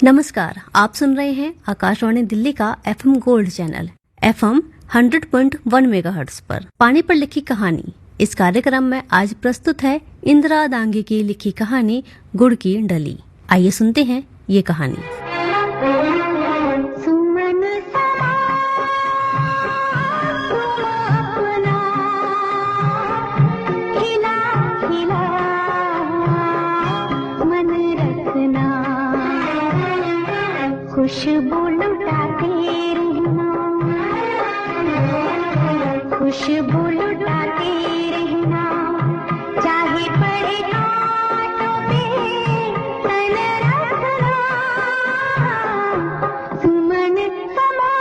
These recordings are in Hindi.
नमस्कार, आप सुन रहे हैं आकाशवाणी दिल्ली का FM gold channel FM 100.1 megahertz पर पानी पर लिखी कहानी। इस कार्यक्रम में आज प्रस्तुत है इंदिरा दांगी की लिखी कहानी गुड़ की डली। आइए सुनते हैं ये कहानी। खुशबू लुटाते रहना, खुशबू लुटाते रहना, चाहे पड़े कांटों पे तन रखना, सुमन समा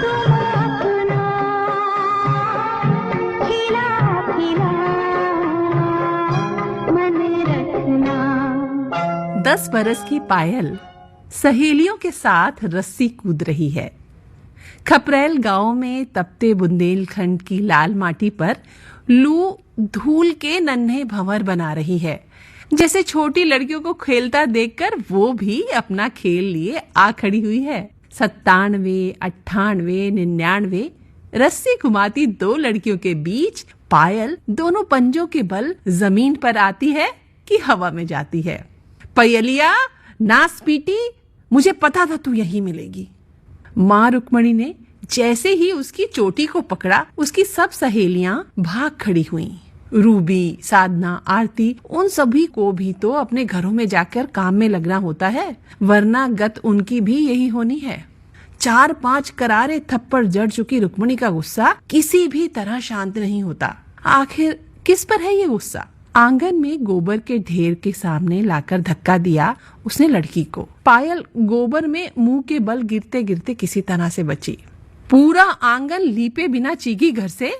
तुम अपना, खिला खिला मन रखना। 10 बरस की पायल सहेलियों के साथ रस्सी कूद रही है। खपरेल गांव में तपते बुंदेलखंड की लाल माटी पर लू धूल के नन्हे भंवर बना रही है। जैसे छोटी लड़कियों को खेलता देखकर वो भी अपना खेल लिए आ खड़ी हुई है। 97, 98, 99 रस्सी घुमाती 2 लड़कियों के बीच पायल दोनों पंजों के बल जमीन पर आती है कि हवा में जाती है। पयलिया, नास पीटी, मुझे पता था तू यहीं मिलेगी। माँ रुक्मणी ने जैसे ही उसकी चोटी को पकड़ा, उसकी सब सहेलियां भाग खड़ी हुईं। रूबी, साधना, आरती, उन सभी को भी तो अपने घरों में जाकर काम में लगना होता है, वरना गत उनकी भी यही होनी है। 4-5 करारे थप्पड़ जड़ चुकी रुक्मणी का गुस्सा किसी भी तरह शांत नहीं होता। आखिर किस पर है ये गुस्सा? आंगन में गोबर के ढेर के सामने लाकर धक्का दिया उसने लड़की को। पायल गोबर में मुंह के बल गिरते गिरते किसी तरह से बची। पूरा आंगन लीपे बिना चीगी घर से,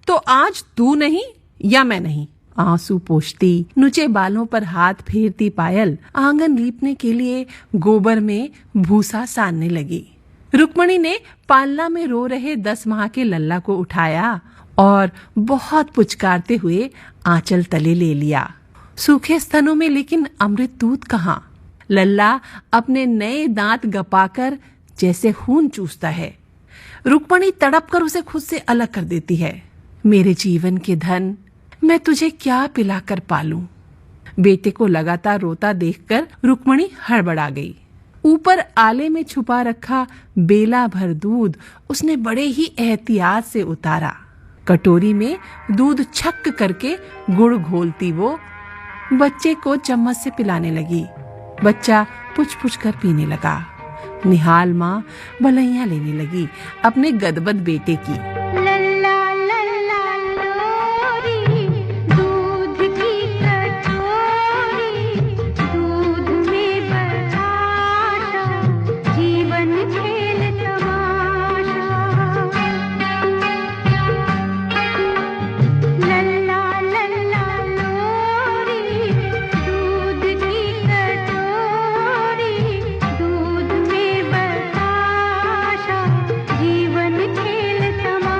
तो आज तू नहीं या मैं नहीं। आंसू पोंछती, नुचे बालों पर हाथ फेरती पायल आंगन लीपने के लिए गोबर में भूसा सानने लगी। रुक्मणी ने पालना में रो रहे 10 माह के लल्ला को उठाया और बहुत पुचकारते हुए आंचल तले ले लिया। सूखे स्तनों में लेकिन अमृत दूध कहाँ? लल्ला अपने नए दांत गपाकर जैसे खून चूसता है। रुक्मणी तड़प कर उसे खुद से अलग कर देती है। मेरे जीवन के धन, मैं तुझे क्या पिलाकर पालूं? बेटे को लगातार रोता देखकर रुक्मणी हड़बड़ा गई। ऊपर आले में छुपा रखा बेला भर दूध उसने बड़े ही एहतियात से उतारा। कटोरी में दूध छक करके गुड़ घोलती वो बच्चे को चम्मच से पिलाने लगी। बच्चा पुछ पुछ कर पीने लगा। निहाल माँ बलैया लेने लगी अपने गदबद बेटे की। लल्ला लल्ला लोरी, दूध की कटोरी, दूध में बताशा, जीवन खेल तमाशा। लल्ला लल्ला लोरी, दूध की कटोरी, दूध में बताशा, जीवन खेल तमाशा।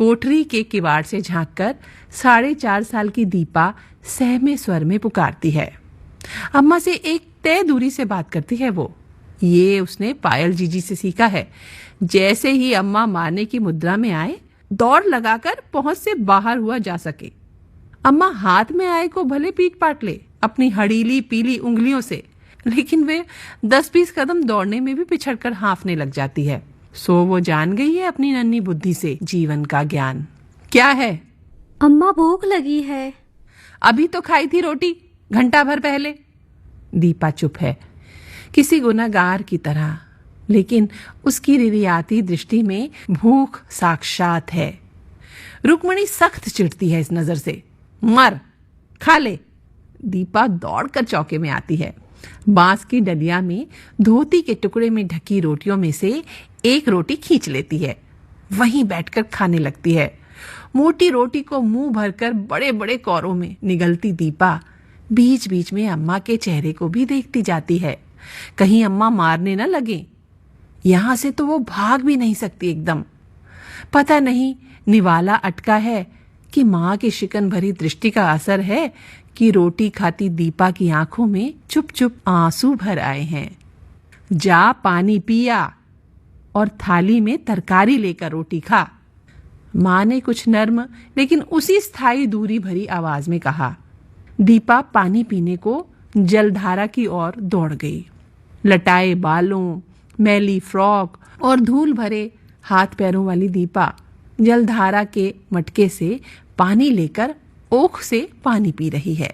कोठरी के किवाड़ से झांककर 4.5 साल की दीपा सहमे स्वर में पुकारती है। अम्मा से एक तय दूरी से बात करती है वो। ये उसने पायल जीजी से सीखा है। जैसे ही अम्मा मारने की मुद्रा में आए, दौड़ लगाकर पहुंच से बाहर हुआ जा सके। अम्मा हाथ में आए को भले पीट पाट ले अपनी हड़ीली पीली उंगलियों से, लेकिन वे 10-20 कदम दौड़ने में भी पिछड़कर हाँफने लग जाती है। सो वो जान गई है अपनी नन्ही बुद्धि से जीवन का ज्ञान। क्या है? अम्मा भूख लगी है। अभी तो खाई थी रोटी, घंटा भर पहले। दीपा चुप है, किसी गुनहगार की तरह, लेकिन उसकी रिरियाती दृष्टि में भूख साक्षात है। रुक्मणी सख्त चिढ़ती है इस नजर से। मर, खा ले। दीपा दौड़कर चौके में आती है। बांस की डलिया में धोती के टुकड़े में ढकी रोटियों में से एक रोटी खींच लेती है। वहीं बैठकर खाने लगती है। मोटी रोटी को मुंह भरकर बड़े बड़े कौरों में निगलती दीपा बीच बीच में अम्मा के चेहरे को भी देखती जाती है, कहीं अम्मा मारने न लगे। यहां से तो वो भाग भी नहीं सकती एकदम। पता नहीं निवाला अटका है कि मां की शिकन भरी दृष्टि का असर है कि रोटी खाती दीपा की आंखों में चुप चुप आंसू भर आए हैं। जा पानी पिया और थाली में तरकारी लेकर रोटी खा। मां ने कुछ नर्म लेकिन उसी स्थायी दूरी भरी आवाज में कहा। दीपा पानी पीने को जलधारा की ओर दौड़ गई। लटाए बालों, मैली फ्रॉक और धूल भरे हाथ पैरों वाली दीपा जलधारा के मटके से पानी लेकर ओख से पानी पी रही है।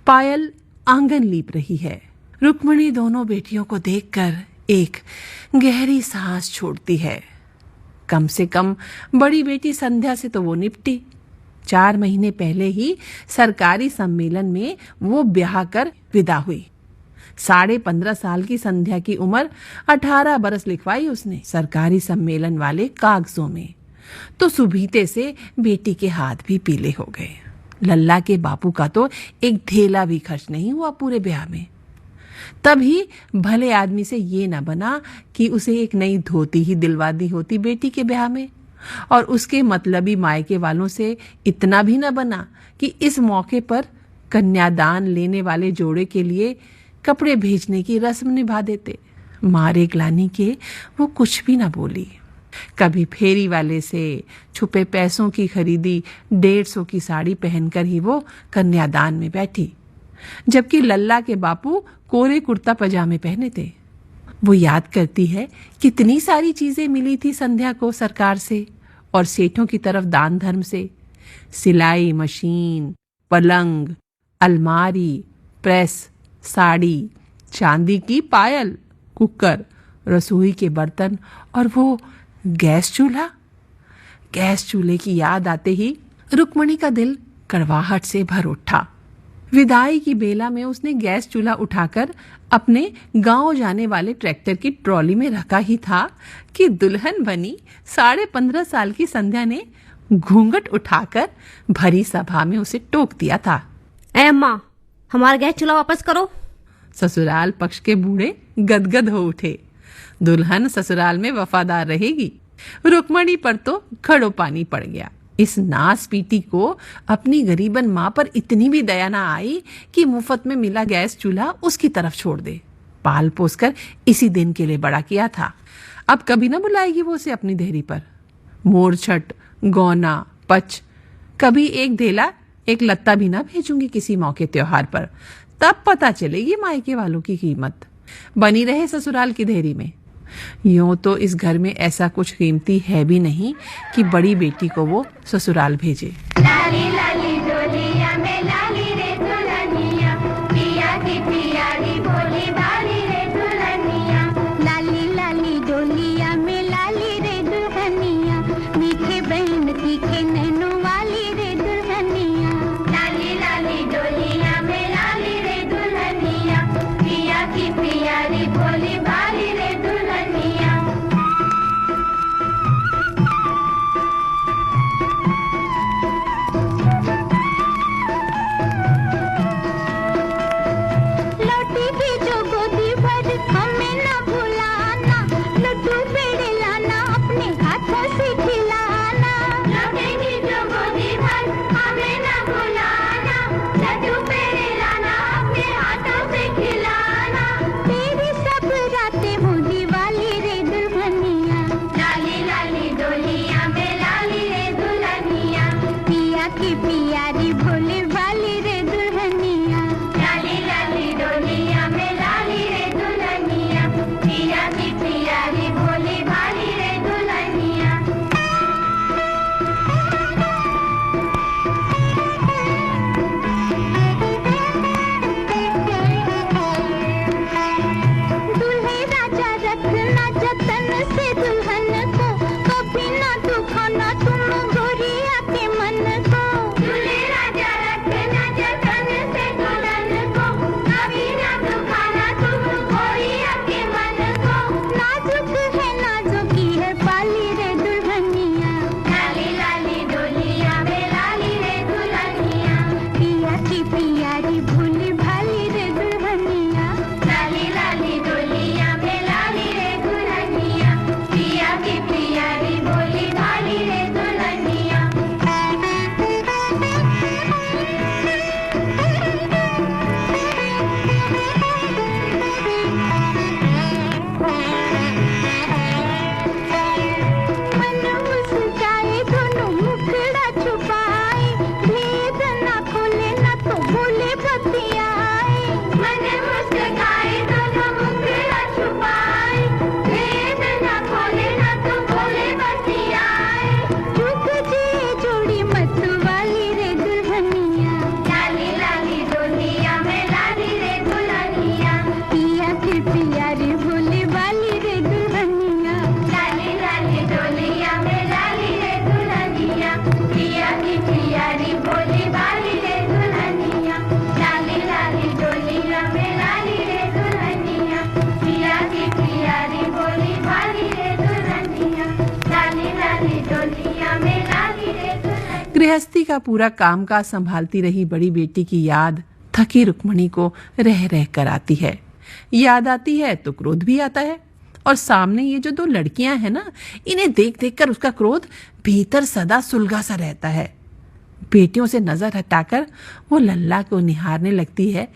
पायल आंगन लीप रही है। रुक्मणी दोनों बेटियों को देखकर एक गहरी सांस छोड़ती है। कम से कम बड़ी बेटी संध्या से तो वो निपटी। 4 महीने पहले ही सरकारी सम्मेलन में वो ब्याह कर विदा हुई। 15.5 साल की संध्या की उम्र 18 बरस लिखवाई उसने सरकारी सम्मेलन वाले कागजों में। तो सुबीते से बेटी के हाथ भी पीले हो गए। लल्ला के बापू का तो एक धेला भी खर्च नहीं हुआ पूरे ब्याह में। तभी भले आदमी से ये न बना कि उसे एक नई धोती ही दिलवा दी होती बेटी के ब्याह में, और उसके मतलबी मायके वालों से इतना भी न बना कि इस मौके पर कन्यादान लेने वाले जोड़े के लिए कपड़े भेजने की रस्म निभा देते। मारे ग्लानी के वो कुछ भी न बोली। कभी फेरी वाले से छुपे पैसों की खरीदी 150 की साड़ी पहनकर ही वो कन्यादान में बैठी, जबकि लल्ला के बापू कोरे कुर्ता पजामे पहने थे। वो याद करती है कितनी सारी चीजें मिली थी संध्या को सरकार से और सेठों की तरफ दान धर्म से। सिलाई मशीन, पलंग, अलमारी, प्रेस, साड़ी, चांदी की पायल, कुकर, रसोई के बर्तन और वो गैस चूल्हा। गैस चूल्हे की याद आते ही रुक्मणी का दिल कड़वाहट से भर उठा। विदाई की बेला में उसने गैस चूल्हा उठाकर अपने गांव जाने वाले ट्रैक्टर की ट्रॉली में रखा ही था कि दुल्हन बनी 15.5 साल की संध्या ने घूंघट उठाकर भरी सभा में उसे टोक दिया था। ए अम्मा, हमारा गैस चूल्हा वापस करो। ससुराल पक्ष के बूढ़े गदगद हो उठे। दुल्हन ससुराल में वफादार रहेगी। रुक्मणी पर तो खड़ो पानी पड़ गया। इस नास पीटी को अपनी गरीबन मां पर इतनी भी दया ना आई कि मुफ्त में मिला गैस चूल्हा उसकी तरफ छोड़ दे। पाल पोस कर इसी दिन के लिए बड़ा किया था। अब कभी ना बुलाएगी वो उसे अपनी देहरी पर। मोरछट, गौना, पच, कभी एक धेला एक लत्ता भी ना भेजूंगी किसी मौके त्योहार पर। तब पता चलेगी मायके वालों की कीमत। बनी रहे ससुराल की देहरी में। यूं तो इस घर में ऐसा कुछ कीमती है भी नहीं कि बड़ी बेटी को वो ससुराल भेजे। लाली लाली डोलिया में लाली रे दुल्हनिया, पिया की पियारी बोली बाली रे दुल्हनिया। लाली लाली डोलिया में लाली रे दुल्हनिया, मीठे बहन तीखे नैनों वाली रे दुल्हनिया। लाली लाली डोलिया में लाली रे दुल्हनिया, पिया की पियारी बोली बाली रे दुल्हनिया। की प्यारी भोली भाली रे दुल्हनिया। लाली लाली डोलिया में लाली रे दुल्हनिया, पिया की प्यारी भोली भाली रे दुल्हनिया। दूल्हे राजा रखना जतन से दुल्हन को, कभी ना दुखाना तुम गोरिया के मन को। दूल्हे राजा रखना जतन से दुल्हन को, कभी ना दुखाना तुम गोरिया के मन को। नाजुक है नाजुकी है पाली रे दुल्हनिया। लाली लाली डोलिया में लाली रे दुल्हनिया, पिया की प्यारी भोली भाली रे दुल्हनिया। लाली लाली डोलिया में लाली रे दुल्हनिया, पिया की प्यारी भोली भाली रे दुल्हनिया। मन मुस्काए दोनों मुखड़ा छुपाए, भेद ना खोले ना तो बोले बतियाए। मन मुस्काए दोनों मुखड़ा छुपाए, भेद ना खोले ना तो बोले बतियाए। चुप जी जोड़ी मत वाली रे दुल्हनिया। लाली लाली डोलिया में लाली रे दुल्हनिया, पिया की प्यारी भोली भाली रे दुल्हनिया। लाली लाली डोलिया में लाली रे दुल्हनिया, पिया की प्यारी भोली भाली रे दुल्हनिया। लाली लाली डोलिया में लाली रे दुल्हनिया, पिया की प्यारी भोली भाली रे दुल्हनिया। लाली लाली डोलिया में लाली रे दुल्हनिया। गृहस्थी का पूरा कामकाज संभालती रही बड़ी बेटी की याद थकी रुक्मणी को रह रह कर आती है। याद आती है तो क्रोध भी आता है, और सामने ये जो दो लड़कियां हैं ना, इन्हें देख देख कर उसका क्रोध भीतर सदा सुलगा सा रहता है। बेटियों से नजर हटाकर वो लल्ला को निहारने लगती है,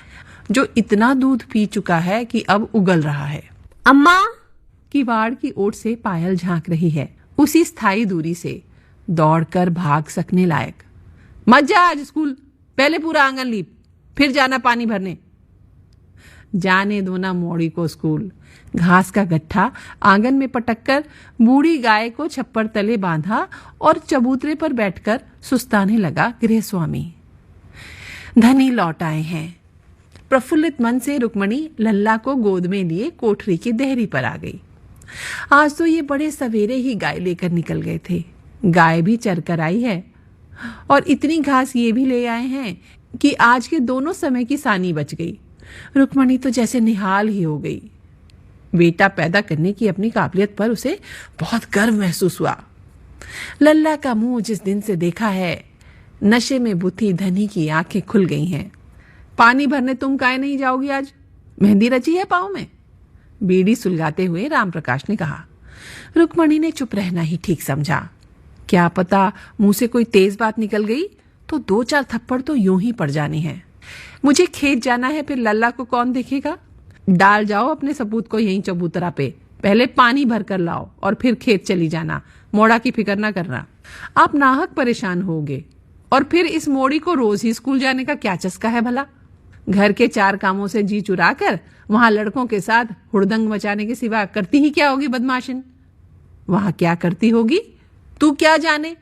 जो इतना दूध पी चुका है कि अब उगल रहा है। अम्मा, किवाड़ की ओर से पायल झांक रही है, उसी स्थायी दूरी से, दौड़कर भाग सकने लायक। मत जा आज स्कूल, पहले पूरा आंगन लीप, फिर जाना पानी भरने। जाने दो ना मोड़ी को स्कूल। घास का गट्ठा आंगन में पटककर बूढ़ी गाय को छप्पर तले बांधा और चबूतरे पर बैठकर सुस्ताने लगा गृहस्वामी। धनी लौट आए हैं। प्रफुल्लित मन से रुक्मणी लल्ला को गोद में लिए कोठरी की देहरी पर आ गई। आज तो ये बड़े सवेरे ही गाय लेकर निकल गए थे। गाय भी चर कर आई है, और इतनी घास ये भी ले आए हैं कि आज के दोनों समय की सानी बच गई। रुक्मणी तो जैसे निहाल ही हो गई। बेटा पैदा करने की अपनी काबिलियत पर उसे बहुत गर्व महसूस हुआ। लल्ला का मुंह जिस दिन से देखा है, नशे में बुद्धि धनी की आंखें खुल गई हैं। पानी भरने तुम काहे नहीं जाओगी आज? मेहंदी रची है पाँव में? बीड़ी सुलगाते हुए राम प्रकाश ने कहा। रुक्मणी ने चुप रहना ही ठीक समझा। क्या पता मुंह से कोई तेज बात निकल गई तो 2-4 थप्पड़ तो यूं ही पड़ जाने हैं। मुझे खेत जाना है, फिर लल्ला को कौन देखेगा? डाल जाओ अपने सपूत को यहीं चबूतरा पे, पहले पानी भर कर लाओ और फिर खेत चली जाना। मोड़ा की फिक्र ना करना, आप नाहक परेशान होगे। और फिर इस मोड़ी को रोज ही स्कूल जाने का क्या चस्का है भला? घर के 4 कामों से जी चुरा कर वहां लड़कों के साथ हुड़दंग मचाने के सिवा करती ही क्या होगी बदमाशिन? वहां क्या करती होगी तू क्या जाने,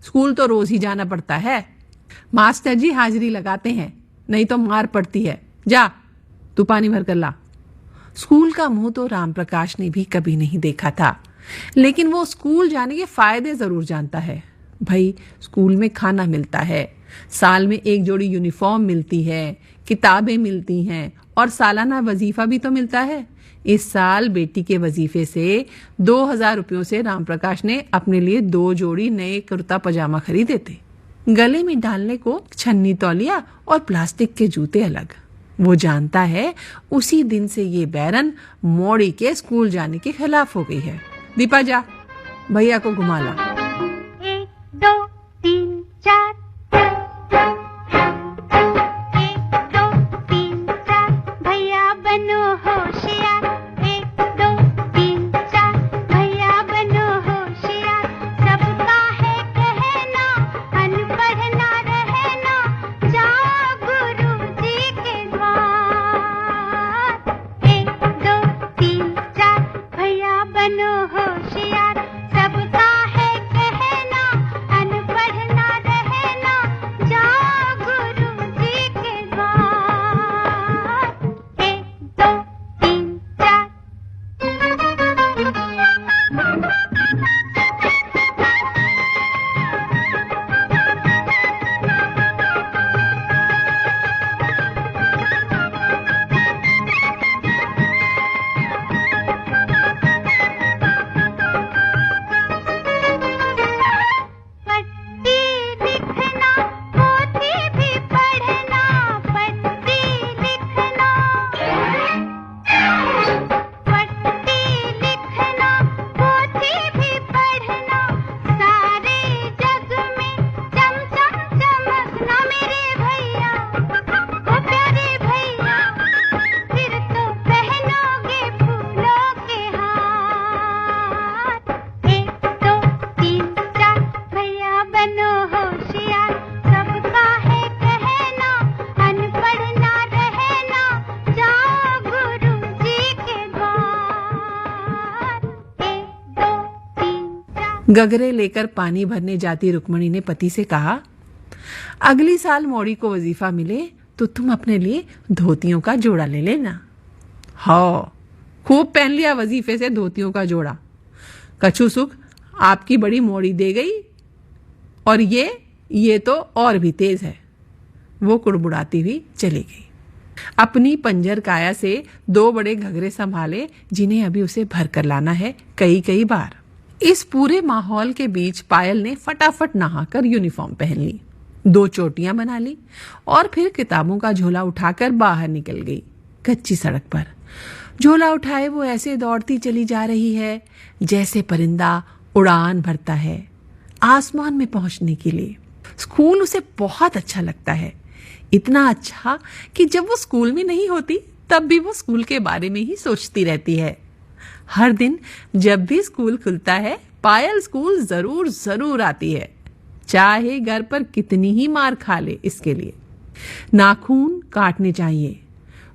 स्कूल तो रोज ही जाना पड़ता है। मास्टर जी हाजिरी लगाते हैं, नहीं तो मार पड़ती है। जा तू पानी भर कर ला। स्कूल का मुंह तो राम प्रकाश ने भी कभी नहीं देखा था, लेकिन वो स्कूल जाने के फायदे जरूर जानता है। भाई स्कूल में खाना मिलता है, साल में 1 जोड़ी यूनिफॉर्म मिलती है, किताबें मिलती हैं और सालाना वजीफा भी तो मिलता है। इस साल बेटी के वजीफे से 2000 रुपयों से राम प्रकाश ने अपने लिए 2 जोड़ी नए कुर्ता पजामा खरीदे थे। गले में डालने को छन्नी तौलिया और प्लास्टिक के जूते अलग। वो जानता है उसी दिन से ये बैरन मोड़ी के स्कूल जाने के खिलाफ हो गई है। दीपा जा भैया को घुमा ला। 1 2 3 4 1 2 3 4 भैया बनो होशियार। 1 2 3 4 भैया बनो होशियार। सबका है कहना अनपढ़ ना गगरे लेकर पानी भरने जाती रुक्मणी ने पति से कहा, अगली साल मौड़ी को वजीफा मिले तो तुम अपने लिए धोतियों का जोड़ा ले लेना। हाँ, खूब पहन लिया वजीफे से धोतियों का जोड़ा। कछु सुख आपकी बड़ी मौड़ी दे गई, और ये तो और भी तेज है। वो कुड़बुड़ाती हुई चली गई। अपनी पंजर काया से 2 बड़े घगरे संभाले, जिन्हें अभी उसे भर कर लाना है कई बार। इस पूरे माहौल के बीच पायल ने फटाफट नहाकर यूनिफॉर्म पहन ली, 2 चोटियां बना ली और फिर किताबों का झोला उठाकर बाहर निकल गई। कच्ची सड़क पर झोला उठाए वो ऐसे दौड़ती चली जा रही है जैसे परिंदा उड़ान भरता है आसमान में पहुंचने के लिए। स्कूल उसे बहुत अच्छा लगता है, इतना अच्छा कि जब वो स्कूल में नहीं होती तब भी वो स्कूल के बारे में ही सोचती रहती है। हर दिन जब भी स्कूल खुलता है पायल स्कूल जरूर आती है, चाहे घर पर कितनी ही मार खा ले। इसके लिए नाखून काटने चाहिए।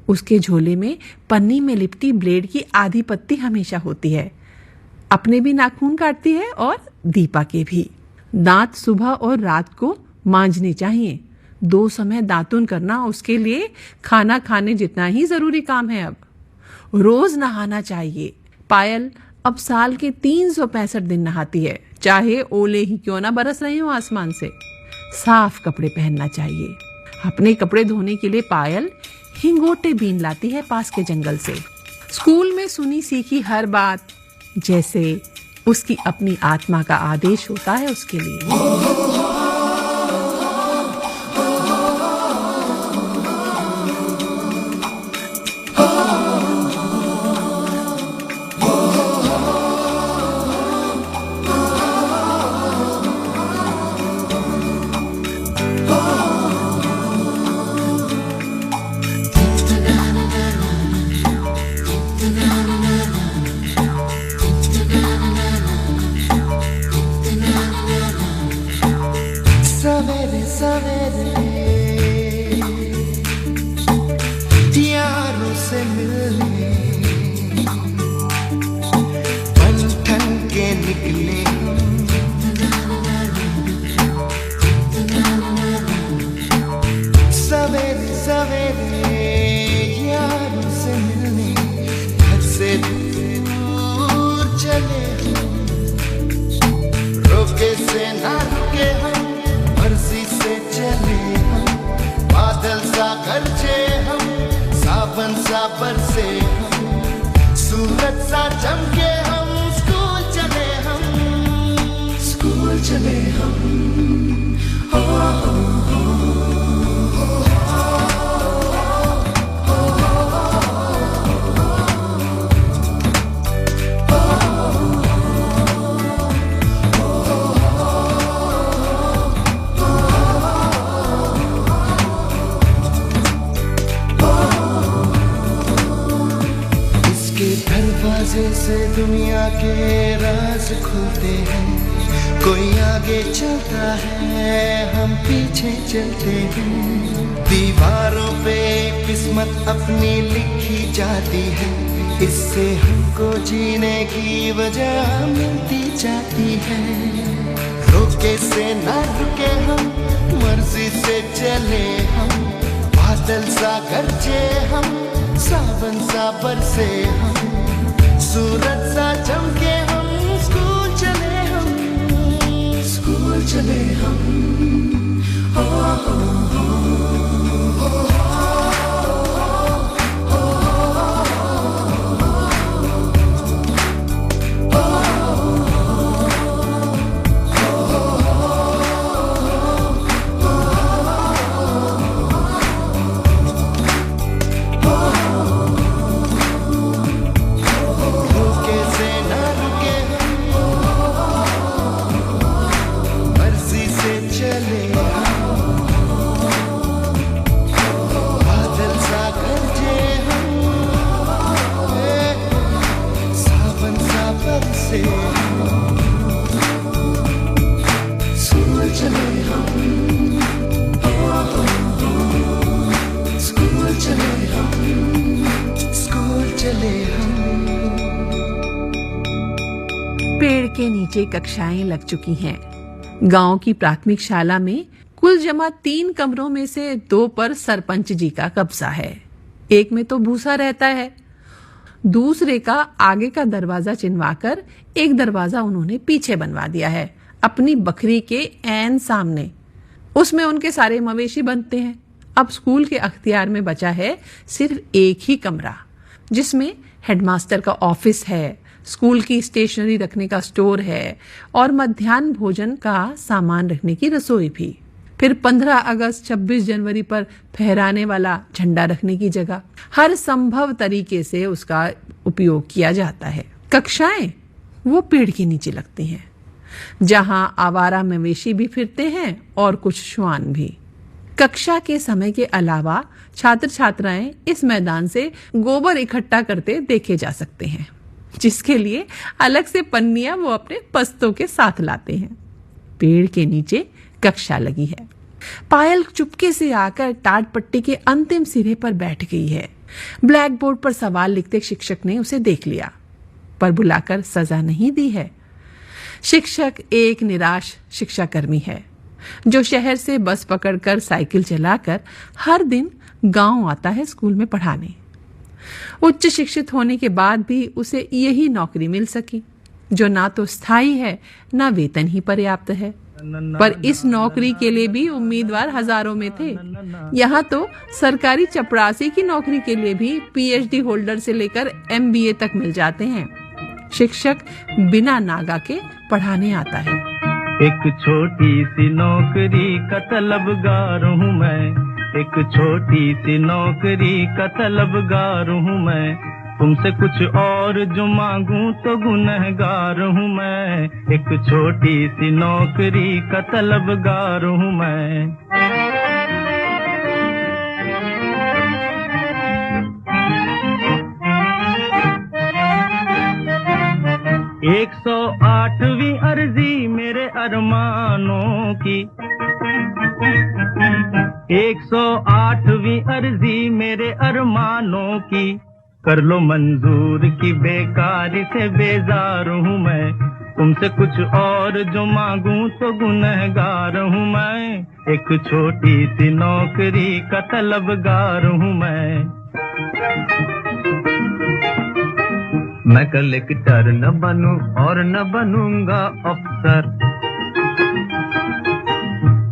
उसके झोले में पन्नी में लिपटी ब्लेड की आधी पत्ती हमेशा होती है। अपने भी नाखून काटती है और दीपा के भी। दांत सुबह और रात को मांजने चाहिए। 2 समय दातुन करना उसके लिए खाना खाने जितना ही जरूरी काम है। अब रोज नहाना चाहिए। पायल अब साल के 365 दिन नहाती है, चाहे ओले ही क्यों ना बरस रहे हो आसमान से। साफ कपड़े पहनना चाहिए। अपने कपड़े धोने के लिए पायल हिंगोटे बीन लाती है पास के जंगल से। स्कूल में सुनी सीखी हर बात जैसे उसकी अपनी आत्मा का आदेश होता है उसके लिए। सवेरे सवेरे यारों से मिलने पन ठन के निकले सवेरे सवेरे यारों से मिलने घर से दूर चले रोके से ना रुके हम मर्जी से चले हम बादल सा गरजे हम सावन सा बरसे हम सूरज सा चमके हम स्कूल चले हम हो, हो, हो। दरवाजे से दुनिया के राज खुलते हैं। कोई आगे चलता है हम पीछे चलते हैं। दीवारों पे किस्मत अपनी लिखी जाती है। इससे हमको जीने की वजह मिलती जाती है। रोके से ना रुके हम मर्जी से चले हम बादल सा गरजे हम सावन सा बरसे हम सूरज सा चमके हम स्कूल चले हम हो, हो, हो। चले के नीचे कक्षाएं लग चुकी हैं। गांव की प्राथमिक शाला में कुल जमा 3 कमरों में से 2 पर सरपंच जी का कब्जा है। एक में तो भूसा रहता है, दूसरे का आगे का दरवाजा चिनवाकर एक दरवाजा उन्होंने पीछे बनवा दिया है, अपनी बकरी के ऐन सामने। उसमें उनके सारे मवेशी बनते हैं। अब स्कूल के अख्तियार में बचा है सिर्फ एक ही कमरा, जिसमें हेडमास्टर का ऑफिस है, स्कूल की स्टेशनरी रखने का स्टोर है और मध्याह्न भोजन का सामान रखने की रसोई भी। फिर 15 अगस्त 26 जनवरी पर फहराने वाला झंडा रखने की जगह। हर संभव तरीके से उसका उपयोग किया जाता है। कक्षाएं वो पेड़ के नीचे लगती हैं, जहां आवारा मवेशी भी फिरते हैं और कुछ श्वान भी। कक्षा के समय के अलावा छात्र छात्राएं इस मैदान से गोबर इकट्ठा करते देखे जा सकते हैं, जिसके लिए अलग से पन्नियां वो अपने पस्तों के साथ लाते हैं। पेड़ के नीचे कक्षा लगी है। पायल चुपके से आकर टाट पट्टी के अंतिम सिरे पर बैठ गई है। ब्लैक बोर्ड पर सवाल लिखते शिक्षक ने उसे देख लिया, पर बुलाकर सजा नहीं दी है। शिक्षक एक निराश शिक्षाकर्मी है, जो शहर से बस पकड़कर साइकिल चलाकर हर दिन गांव आता है स्कूल में पढ़ाने। उच्च शिक्षित होने के बाद भी उसे यही नौकरी मिल सकी, जो ना तो स्थायी है ना वेतन ही पर्याप्त है। पर इस नौकरी के लिए भी उम्मीदवार हजारों में थे। यहाँ तो सरकारी चपरासी की नौकरी के लिए भी पीएचडी होल्डर से लेकर MBA तक मिल जाते हैं। शिक्षक बिना नागा के पढ़ाने आता है। एक छोटी सी नौकरी का तलबगार हूँ मैं, एक छोटी सी नौकरी का तलबगार हूँ मैं। तुमसे कुछ और जो मांगूं तो गुनहगार हूँ मैं। एक छोटी सी नौकरी का तलबगार हूँ मैं। 108वीं अर्जी मेरे अरमानों की, 108वीं अर्जी मेरे अरमानों की। कर लो मंजूर की बेकारी से बेजार हूँ मैं। तुमसे कुछ और जो मांगूं तो गुनहगार हूँ मैं। एक छोटी सी नौकरी का तलबगार हूँ मैं। मैं कलेक्टर न बनूं और न बनूंगा अफसर।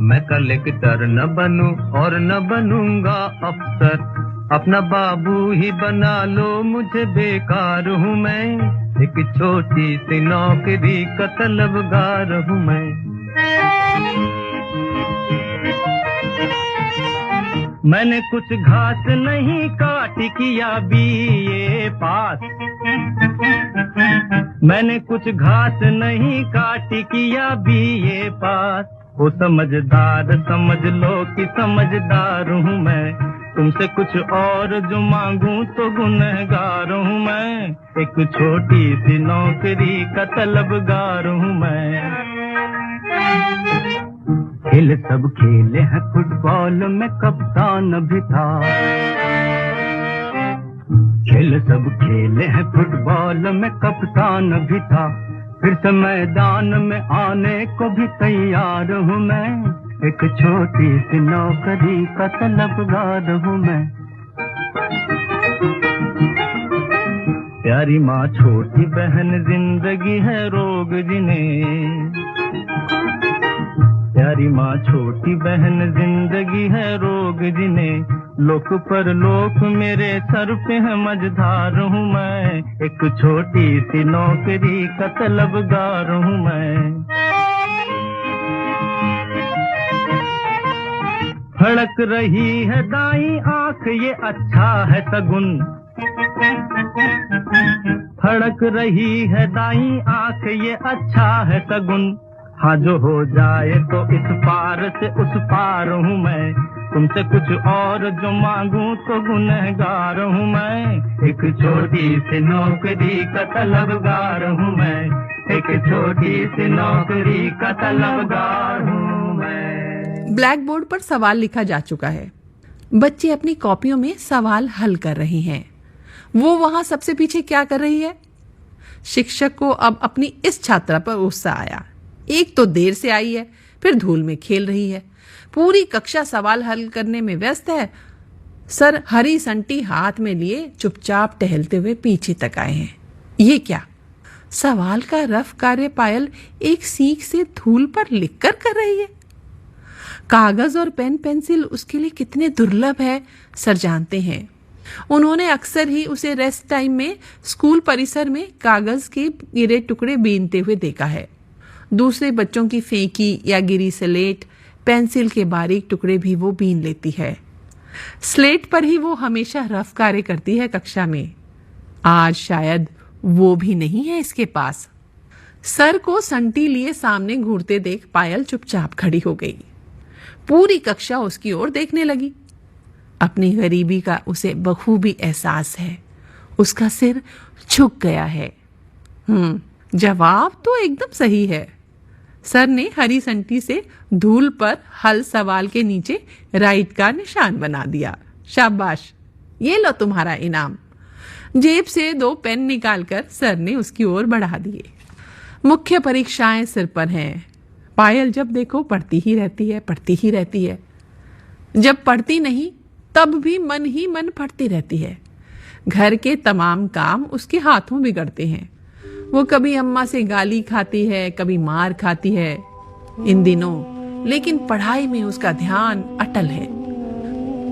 मैं कलेक्टर न बनूं और न बनूंगा अफसर। अपना बाबू ही बना लो मुझे बेकार हूँ मैं। एक छोटी सी नौकरी का तलबगार हूँ मैं। मैंने कुछ घास नहीं काटी किया BA पास। मैंने कुछ घास नहीं काटी किया BA पास। वो समझदार समझ लो कि समझदार हूँ मैं। तुमसे कुछ और जो मांगूं तो गुनहगार हूँ मैं। एक छोटी सी नौकरी का तलबगार हूँ मैं। खेल सब खेले हैं, फुटबॉल में कप्तान भी था। खेल सब खेले हैं, फुटबॉल में कप्तान भी था। फिर से मैदान में आने को भी तैयार हूँ मैं। एक छोटी सी नौकरी का तलबगार हूँ मैं। प्यारी माँ छोटी बहन जिंदगी है रोग जिन्हें। प्यारी माँ छोटी बहन जिंदगी है रोग जिन्हें। लोक पर लोक मेरे सर पे है मझधार हूँ मैं। एक छोटी सी नौकरी का तलबगार हूँ मैं। फड़क रही है दाईं आंख ये अच्छा है सगुन। फड़क रही है दाईं आंख ये अच्छा है सगुन। हाँ जो हो जाए तो इस पार से उस पार हूँ मैं। तुमसे कुछ और जो मांगूं तो गुनहगार हूँ मैं। एक छोटी सी नौकरी का तलबगार हूँ मैं। एक छोटी सी नौकरी का तलबगार हूँ मैं। ब्लैक बोर्ड पर सवाल लिखा जा चुका है। बच्चे अपनी कॉपियों में सवाल हल कर रहे हैं। वो वहां सबसे पीछे क्या कर रही है? शिक्षक को अब अपनी इस छात्रा पर गुस्सा आया। एक तो देर से आई है, फिर धूल में खेल रही है, पूरी कक्षा सवाल हल करने में व्यस्त है। सर हरी संटी हाथ में लिए चुपचाप टहलते हुए पीछे तक आए हैं। ये क्या? सवाल का रफ कार्य पायल एक सीख से धूल पर लिखकर कर रही है। कागज और पेन पेंसिल उसके लिए कितने दुर्लभ है सर जानते हैं। उन्होंने अक्सर ही उसे रेस्ट टाइम में स्कूल परिसर में कागज के गिरे टुकड़े बीनते हुए देखा है। दूसरे बच्चों की फेंकी या गिरी स्लेट, पेंसिल के बारीक टुकड़े भी वो बीन लेती है। स्लेट पर ही वो हमेशा रफ कार्य करती है कक्षा में। आज शायद वो भी नहीं है इसके पास। सर को संटी लिए सामने घूरते देख पायल चुपचाप खड़ी हो गई। पूरी कक्षा उसकी ओर देखने लगी। अपनी गरीबी का उसे बखूबी एहसास है। उसका सिर झुक गया है। जवाब तो एकदम सही है। सर ने हरी संटी से धूल पर हल सवाल के नीचे राइट का निशान बना दिया। शाबाश, ये लो तुम्हारा इनाम। जेब से 2 पेन निकालकर सर ने उसकी ओर बढ़ा दिए। मुख्य परीक्षाएं सिर पर हैं। पायल जब देखो पढ़ती ही रहती है। जब पढ़ती नहीं तब भी मन ही मन पढ़ती रहती है। घर के तमाम काम उसके हाथों बिगड़ते हैं। वो कभी अम्मा से गाली खाती है, कभी मार खाती है इन दिनों, लेकिन पढ़ाई में उसका ध्यान अटल है।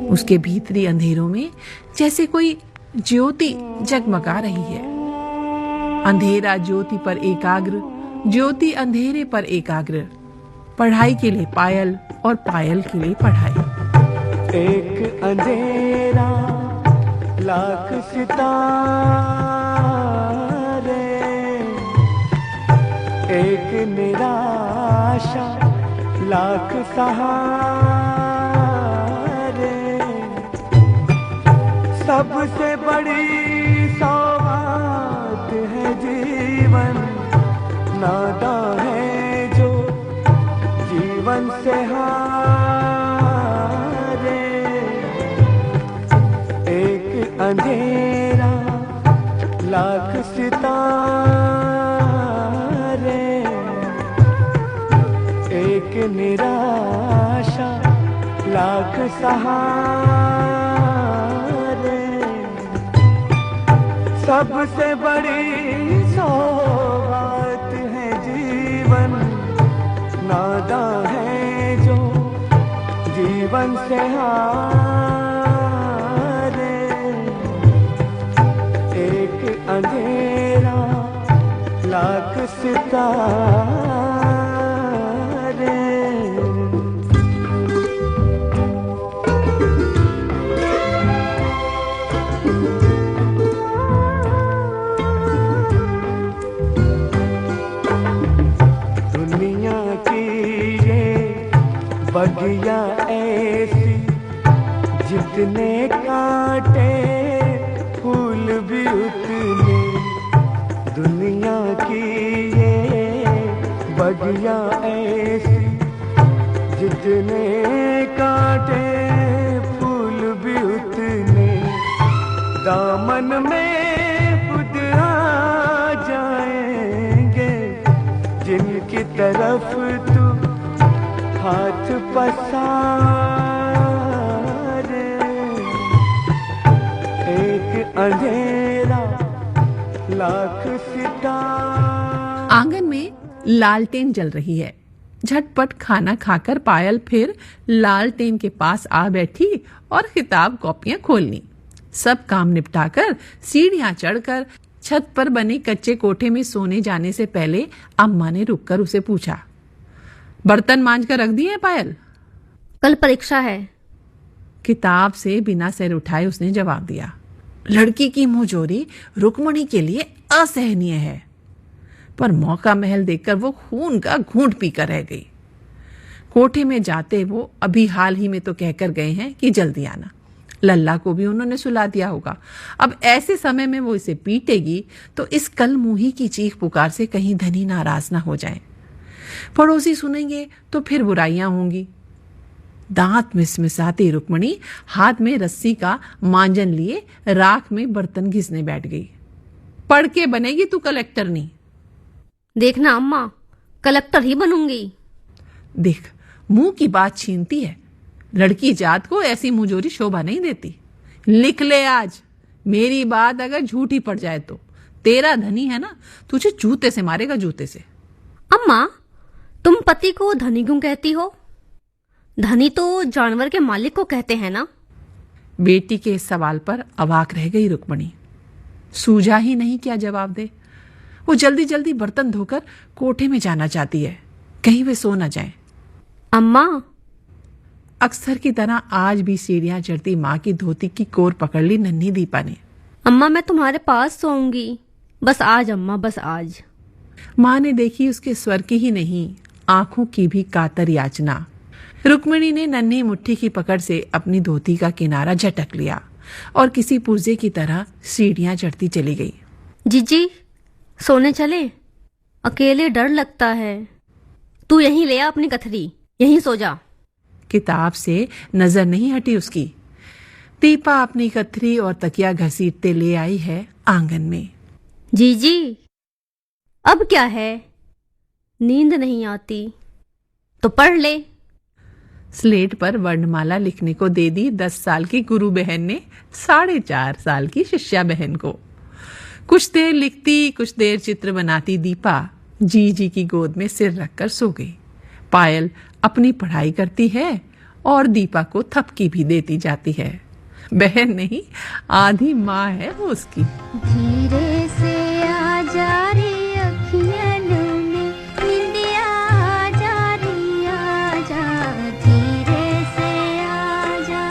उसके भीतरी अंधेरों में जैसे कोई ज्योति जगमगा रही है। अंधेरा ज्योति पर एकाग्र, ज्योति अंधेरे पर एकाग्र। पढ़ाई के लिए पायल और पायल के लिए पढ़ाई। एक अंधेरा लाख सितारे, एक निराशा लाख सहारे। सबसे बड़ी सौगात है जीवन, नादा है जो जीवन से हारे। एक अंधेरा लाख सितारे, एक निराशा लाख सहारे। सबसे बड़ी सौगात है जीवन, नादा है जो जीवन से हारे। एक अंधेरा लाख सितारे। दुनिया की ये बगिया ऐसी, जितने कांटे फूल भी उतने। दुनिया की ये बगिया ऐसी, जितने कांटे फूल भी उतने। दामन में खुद आ जाएंगे, जिनकी तरफ तू हाथ पसारे। एक अंधेरा लाख सितारे। आंगन में लालटेन जल रही है। झटपट खाना खाकर पायल फिर लालटेन के पास आ बैठी और किताब कॉपियां खोलनी। सब काम निपटाकर सीढ़ियां चढ़कर छत पर बने कच्चे कोठे में सोने जाने से पहले अम्मा ने रुककर उसे पूछा, बर्तन मांज कर रख दिए पायल? कल परीक्षा है। किताब से बिना सिर उठाए उसने जवाब दिया। लड़की की मुंहजोरी रुक्मणी के लिए असहनीय है, पर मौका महल देखकर वो खून का घूंट पीकर रह गई। कोठे में जाते वो अभी हाल ही में तो कहकर गए हैं कि जल्दी आना। लल्ला को भी उन्होंने सुला दिया होगा। अब ऐसे समय में वो इसे पीटेगी तो इस कल मुही की चीख पुकार से कहीं धनी नाराज ना हो जाए। पड़ोसी सुनेंगे तो फिर बुराइयां होंगी। दांत मिसमिसाती रुक्मणी हाथ में रस्सी का मांजन लिए राख में बर्तन घिसने बैठ गई। पढ़ के बनेगी तू कलेक्टर नहीं। देखना अम्मा, कलेक्टर ही बनूंगी। देख, मुंह की बात छीनती है। लड़की जात को ऐसी मुंहजोरी शोभा नहीं देती। लिख ले आज, मेरी बात अगर झूठी पड़ जाए तो तेरा धनी है ना, तुझे जूते से मारेगा, जूते से। अम्मा, तुम पति को धनी क्यों कहती हो? धनी तो जानवर के मालिक को कहते हैं ना। बेटी के इस सवाल पर अवाक रह गई रुक्मणी। सूझा ही नहीं क्या जवाब दे। वो जल्दी जल्दी बर्तन धोकर कोठे में जाना चाहती है, कहीं वे सो न जाए। अम्मा, अक्सर की तरह आज भी सीढ़ियां चढ़ती माँ की धोती की कोर पकड़ ली नन्ही दीपा ने। अम्मा मैं तुम्हारे पास सोऊंगी, बस आज अम्मा, बस आज। माँ ने देखी उसके स्वर की ही नहीं, आंखों की भी कातर याचना। रुक्मिणी ने नन्ही मुट्ठी की पकड़ से अपनी धोती का किनारा झटक लिया और किसी पुर्जे की तरह सीढ़ियां चढ़ती चली गई। जीजी, सोने चले? अकेले डर लगता है। तू यहीं ले आ अपनी कथरी, यहीं सो जा। किताब से नजर नहीं हटी उसकी। दीपा अपनी कथरी और तकिया घसीटते ले आई है आंगन में। जीजी, अब क्या है? नींद नहीं आती तो पढ़ ले। स्लेट पर वर्णमाला लिखने को दे दी 10 साल की गुरु बहन ने 4.5 साल की शिष्या बहन को। कुछ देर लिखती, कुछ देर चित्र बनाती दीपा जी की गोद में सिर रखकर सो गई। पायल अपनी पढ़ाई करती है और दीपा को थपकी भी देती जाती है। बहन नहीं, आधी माँ है वो उसकी। धीरे से आ जा रे अखियन में निंदिया आ जा रे आ जा, धीरे से आ जा,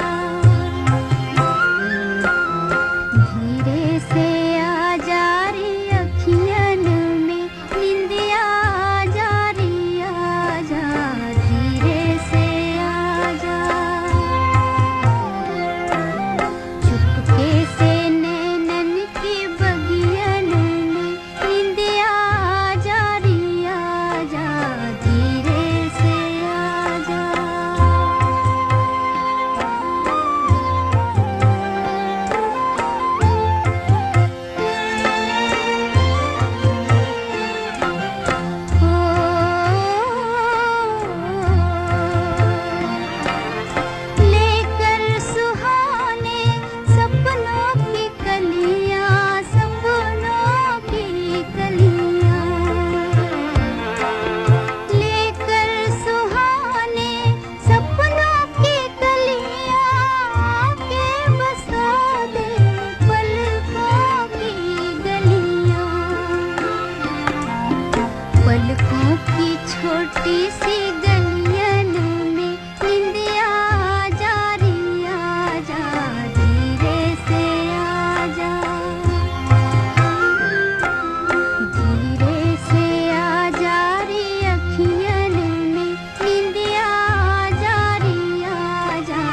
धीरे से आ जा रे अखियन में निंदिया आ जा रे आ जा, धीरे से आ जा, चुपके से नैनन की बगियन में निंदिया आ जा रे आ जा, धीरे से आ जा। लेकर सुहाने सपनों की कलियां, सपनों की कलियां, लेकर सुहाने सपनों की कलियां, के बसा दे पलकों की गलियां, पलकों की छोटी सी गलियन में निंदिया आ जा रे आ जा, धीरे से आ जा, धीरे से आ जा रे अखियन में निंदिया आ जा रे आ जा,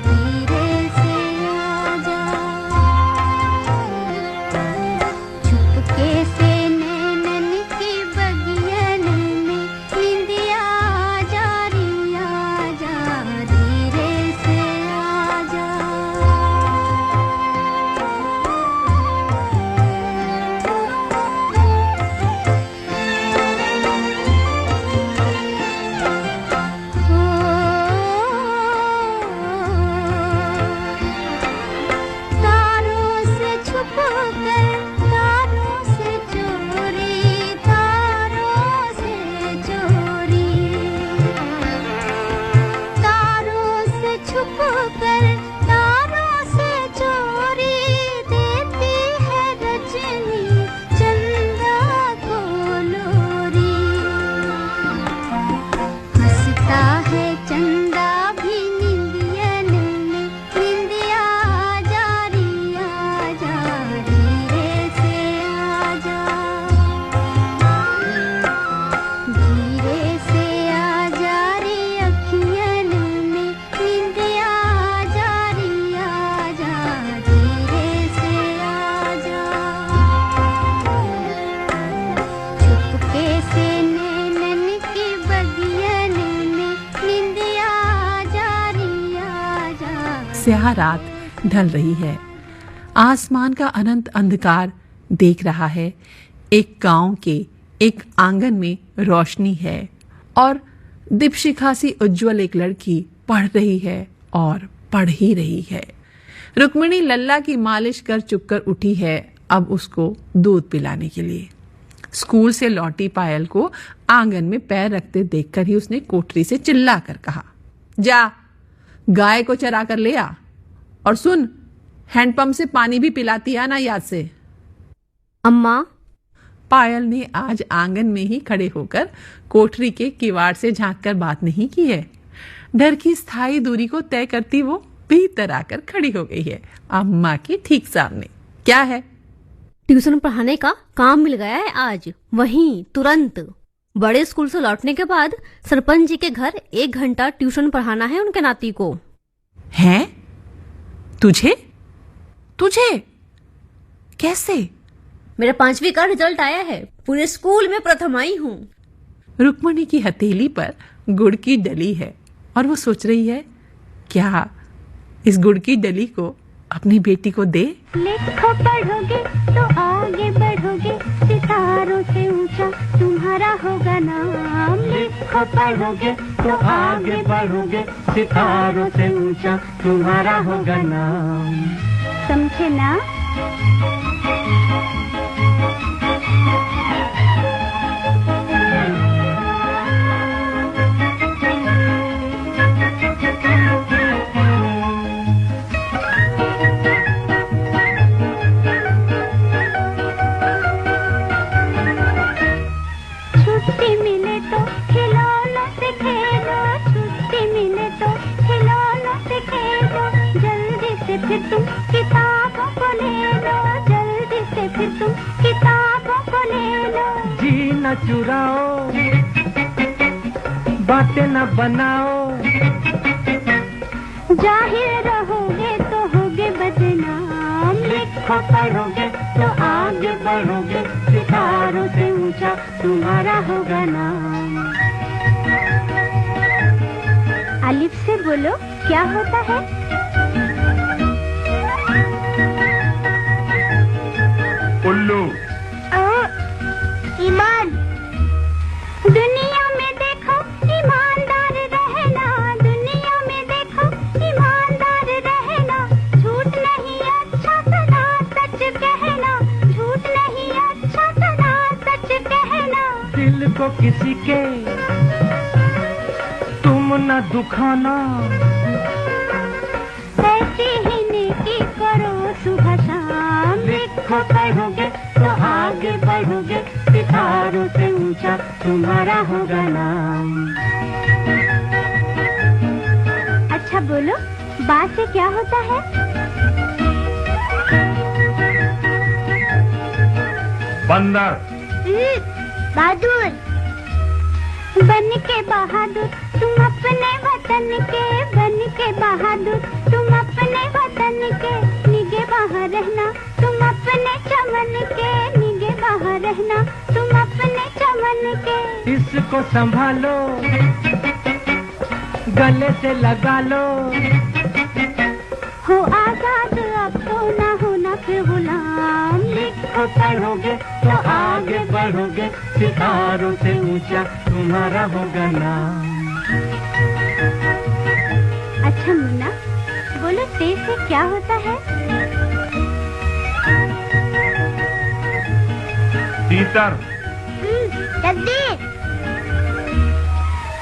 धीरे से आ जा, चुपके से नैनन की बगियन में निंदिया आ जा रे आ जा, धीरे से आ जा। तारों से छुपकर, तारों से चोरी, तारों से चोरी, तारों से छुपकर, तारों से चोरी, देती है रजनी चंदा को लोरी, हंसता है चंदा भी निंदियन में निंदिया आ जा रे आ जा, धीरे से आ जा, धीरे से आ जा रे अखियन में निंदिया आ जा रे आ जा, धीरे से आ जा, चुपके से नैनन की बगियन में निंदिया आ जा रे आ जा। स्याह रात ढल रही है। आसमान का अनंत अंधकार देख रहा है एक गांव के एक आंगन में रोशनी है और दीपशिखा सी उज्जवल एक लड़की पढ़ रही है और पढ़ ही रही है। रुक्मिणी लल्ला की मालिश कर चुपकर उठी है अब उसको दूध पिलाने के लिए। स्कूल से लौटी पायल को आंगन में पैर रखते देखकर ही उसने कोठरी से चिल्लाकर कहा, जा गाय को चरा कर ले आ, और सुन हैंडपंप से पानी भी पिलाती है ना याद से। अम्मा। पायल ने आज आंगन में ही खड़े होकर कोठरी के किवाड़ से झांककर बात नहीं की है। डर की स्थायी दूरी को तय करती वो भीतर आकर खड़ी हो गई है अम्मा के ठीक सामने। क्या है? ट्यूशन पढ़ाने का काम मिल गया है आज, वहीं तुरंत। बड़े स्कूल से लौटने के बाद सरपंच जी के घर 1 घंटा ट्यूशन पढ़ाना है उनके नाती को। हैं? तुझे? कैसे? मेरा 5वीं का रिजल्ट आया है, पूरे स्कूल में प्रथम आई हूँ। रुक्मणी की हथेली पर गुड़ की डली है और वो सोच रही है क्या इस गुड़ की डली को अपनी बेटी को दे। लिखो पढ़ोगे तो आगे बढ़ोगे, सितारों से ऊंचा तुम्हारा होगा नाम। लिखो पढ़ोगे तो आगे बढ़ोगे, सितारों से ऊंचा तुम्हारा होगा नाम। समझे ना? छुट्टी मिले तो खिलौनों से खेलो, छुट्टी मिले तो खिलौनों से खेलो, जल्दी से फिर तुम किताबों को ले लो, जल्दी से फिर तुम किताबों को ले लो। जी न चुराओ, बातें न बनाओ, जाहिर रहोगे तो होगे बदनाम। लिखो पढ़ोगे तो आगे बढ़ोगे, सितारों से ऊंचा तुम्हारा होगा नाम। अलिफ से बोलो क्या होता है? उल्लू। ईमान। दुनिया में देखो ईमानदार रहना, दुनिया में देखो ईमानदार रहना, झूठ नहीं अच्छा सदा सच कहना, झूठ नहीं अच्छा सदा सच कहना। दिल को किसी के तुम न दुखाना, ऐसी ही नेकी करो सुबह शाम। लिखो पढ़ोगे तो आगे बढ़ोगे, सितारों से ऊंचा तुम्हारा होगा नाम। अच्छा बोलो, बा से क्या होता है? बंदर। बहादुर। बन के बहादुर तुम अपने वतन के, बन के बहादुर तुम अपने वतन के, निगे बाहर रहना तुम अपने चमन के, निगे बाहर रहना तुम अपने चमन के। इसको संभालो, गले से लगा लो, हो आजाद अब तो ना होना फिर गुलाम। लिखो पढ़ोगे तो आगे बढ़ोगे, सितारों से ऊंचा तुम्हारा होगा नाम। अच्छा मुन्ना, बोलो ते से क्या होता है? तीतर। तकदीर।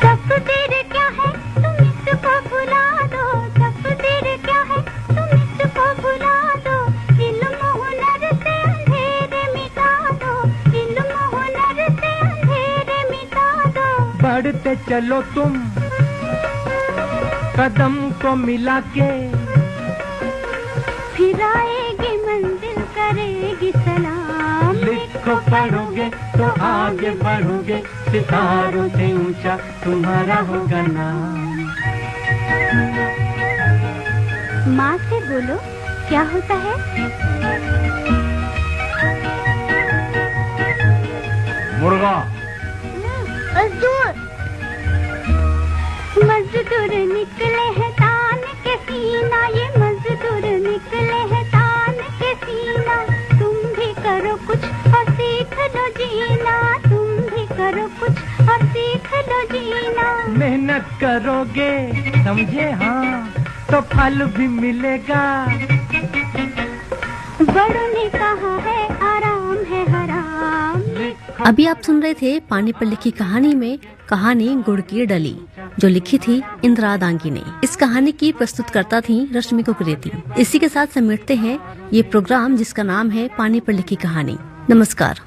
तकदीर क्या है तुम इसको भुला दो, तकदीर क्या है तुम इसको भुला दो, इल्म हुनर से अंधेरे मिटा दो, इल्म हुनर से अंधेरे मिटा दो। बढ़ते चलो तुम कदम को मिला के, फिर आएगी मंजिल करेगी सलाम। लिखो पढ़ोगे तो आगे बढ़ोगे, सितारों से ऊंचा तुम्हारा होगा नाम। माँ से बोलो क्या होता है? मुर्गा। मजदूर। मजदूर निकले हैं तान के सीना, ये मजदूर निकले हैं तान के सीना, तुम भी करो समझे हाँ तो फल भी मिलेगा। बड़ों ने कहा है आराम है हराम। अभी आप सुन रहे थे पानी पर लिखी कहानी में कहानी गुड़ की डली, जो लिखी थी इंदिरा दांगी ने। इस कहानी की प्रस्तुतकर्ता थी रश्मि कुकरेती। इसी के साथ समेटते हैं ये प्रोग्राम जिसका नाम है पानी पर लिखी कहानी। नमस्कार।